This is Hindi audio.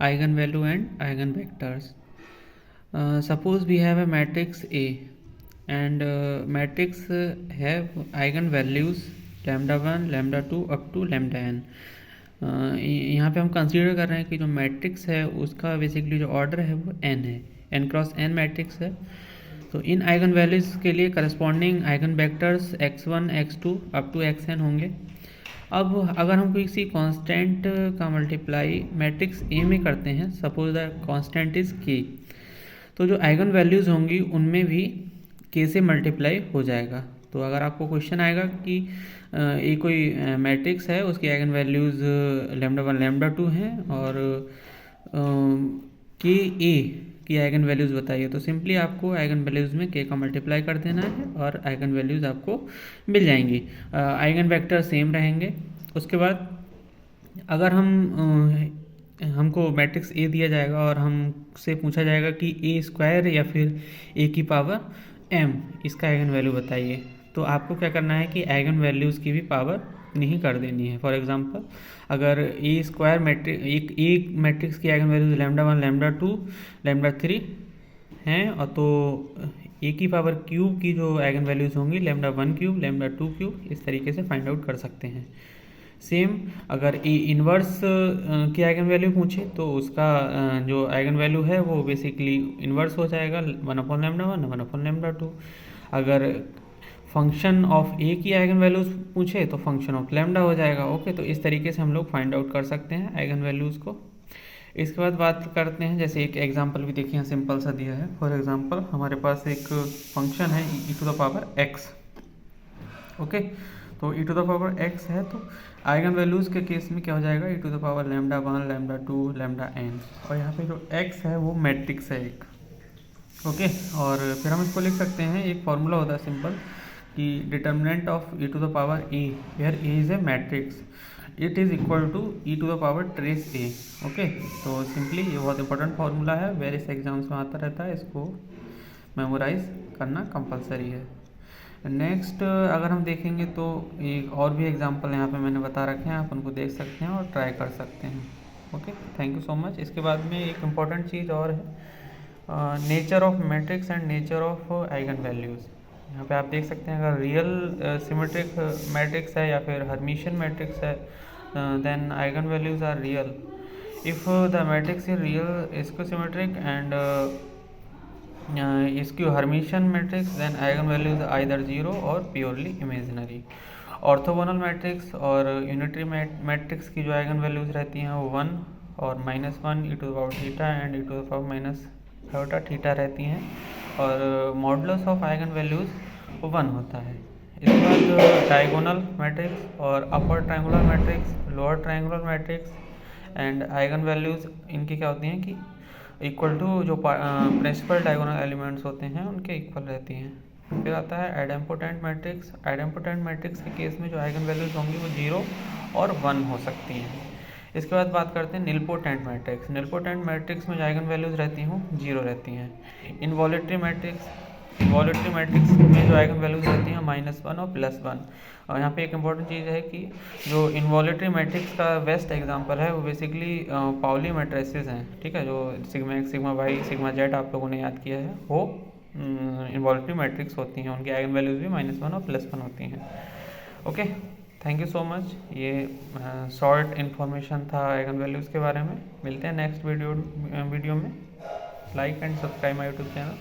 eigenvalue and eigenvectors. Suppose we have a matrix A and matrix have eigenvalues lambda 1 lambda 2 up to lambda n. यहाँ पे हम कंसीडर कर रहे हैं कि जो मैट्रिक्स है उसका बेसिकली जो ऑर्डर है वो n है, n क्रॉस n मैट्रिक्स है. तो इन आइगन वैल्यूज़ के लिए corresponding eigen vectors x1 x2 up to xn होंगे. अब अगर हम किसी कांस्टेंट का मल्टीप्लाई मैट्रिक्स A में करते हैं, suppose the constant is k, तो जो आइगन वैल्यूज़ होंगी उनमें भी k से मल्टीप्लाई हो जाएगा. तो अगर आपको क्वेश्चन आएगा कि ये कोई मैट्रिक्स है, उसकी आइगन वैल्यूज़ लैम्डा 1 लैम्डा 2 हैं और के ए की आइगन वैल्यूज़ बताइए, तो सिंपली आपको आइगन वैल्यूज़ में के का मल्टीप्लाई कर देना है और आइगन वैल्यूज़ आपको मिल जाएंगी. आइगन वेक्टर सेम रहेंगे. उसके बाद अगर हमको मैट्रिक्स ए दिया जाएगा और हमसे पूछा जाएगा कि ए स्क्वायर या फिर ए की पावर m, इसका आइगन वैल्यू बताइए, तो आपको क्या करना है कि आइगन वैल्यूज़ की भी पावर नहीं कर देनी है. फॉर एग्जांपल अगर ए स्क्वायर मैट्रिक्स एक मैट्रिक्स की eigen values lambda 1 lambda 2 lambda 3 हैं, और तो ए की पावर क्यूब की जो आइगन वैल्यूज़ होंगी लैम्डा 1 क्यूब लैम्डा 2 क्यूब, इस तरीके से फाइंड आउट कर सकते हैं. सेम अगर ए इन्वर्स की आइगन वैल्यू पूछे तो उसका जो आइगन वैल्यू है वो बेसिकली इन्वर्स हो जाएगा 1 अपॉन लैम्डा 1 1 अपॉन लैम्डा 2. अगर फंक्शन ऑफ ए की आइगन वैल्यूज़ पूछे तो फंक्शन ऑफ लैम्डा हो जाएगा. ओके, तो इस तरीके से हम लोग फाइंड आउट कर सकते हैं आइगन वैल्यूज़ को. इसके बाद बात करते हैं, जैसे एक एग्जांपल भी देखिए सिंपल सा दिया है. फॉर एग्जांपल हमारे पास एक फंक्शन है e to the power x. Okay, तो e to the power x है, तो आइगन वैल्यूज़ के केस में क्या हो जाएगा, e to the power lambda 1 lambda 2 lambda n, और यहाँ पे जो x है वो मैट्रिक्स है एक. ओके, और फिर हम इसको लिख सकते हैं, एक फॉर्मूला होता है सिंपल कि determinant of e to the power a where a is a matrix, it is equal to e to the power trace a. Okay, तो सिंपली ये बहुत इंपॉर्टेंट फार्मूला है, वेरियस एग्जाम्स में आता रहता है, इसको मेमोराइज करना कंपलसरी है. नेक्स्ट अगर हम देखेंगे तो एक और भी एग्जांपल यहाँ पे मैंने बता रखे हैं, आप उनको देख सकते हैं और ट्राई कर सकते हैं. Okay, thank you so much. इसके बाद में एक इम्पॉर्टेंट चीज़ और है, nature of matrix and nature of eigen values. यहाँ पे आप देख सकते हैं अगर रियल सिमेट्रिक मैट्रिक्स है या फिर हर्मिशियन मैट्रिक्स है, then eigen values are real. If the matrix is real इसको सिमेट्रिक एंड इसकी Hermitian matrix, then eigen values either zero और प्योरली इमेजिनरी. ऑर्थोगोनल मैट्रिक्स और यूनिटरी मैट्रिक्स की जो आइगन वैल्यूज रहती हैं वो 1 और -1 e to the power theta and e to the power minus theta theta रहती हैं, और मॉडुलस ऑफ आइगन वैल्यूज 1 होता है. इसके बाद डायगोनल मैट्रिक्स और upper triangular matrix, lower triangular matrix and eigen values इनकी क्या होती हैं कि इक्वल टू जो प्रिंसिपल डायगोनल एलिमेंट्स होते हैं उनके इक्वल रहती हैं. फिर आता है आइडेम्पोटेंट मैट्रिक्स. आइडेम्पोटेंट मैट्रिक्स के केस में जो आइगन वैल्यूज होंगी वो 0 और 1 हो सकती हैं. इसके बाद बात करते हैं निलपोटेंट मैट्रिक्स. निलपोटेंट मैट्रिक्स में जो आइगन वैल्यूज रहती हैं 0 रहती हैं. इनवॉलेटरी मैट्रिक्स में जो आइगन वैल्यूज रहती हैं -1 और +1. और यहाँ पे एक इम्पॉर्टेंट चीज़ है कि जो इनवॉलेटरी मैट्रिक्स का बेस्ट एग्जांपल है वो बेसिकली पाउली मैट्रिसेस हैं. ठीक है, जो sigma x sigma y sigma z आप लोगों ने याद किया है वो इनवॉलेटरी मैट्रिक्स होती हैं. उनकी आइगन वैल्यूज भी -1 और +1 होती हैं. Okay, thank you so much. ये शॉर्ट इन्फॉर्मेशन था आइगन वैल्यूज़ के बारे में. मिलते हैं नेक्स्ट वीडियो में. Like and subscribe my YouTube channel.